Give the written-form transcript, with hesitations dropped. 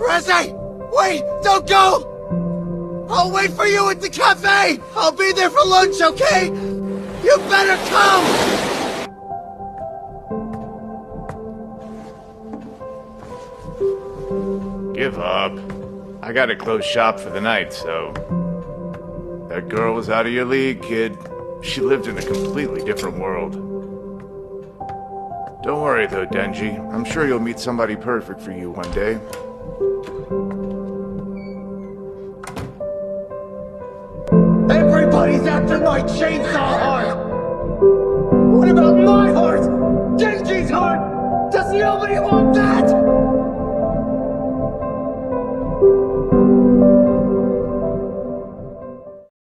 Rezi! Wait! Don't go! I'll wait for you at the cafe! I'll be there for lunch, okay? You better come! Give up. I gotta close shop for the night, so... That girl was out of your league, kid. She lived in a completely different world. Don't worry though, Denji. I'm sure you'll meet somebody perfect for you one day. Everybody's after my chainsaw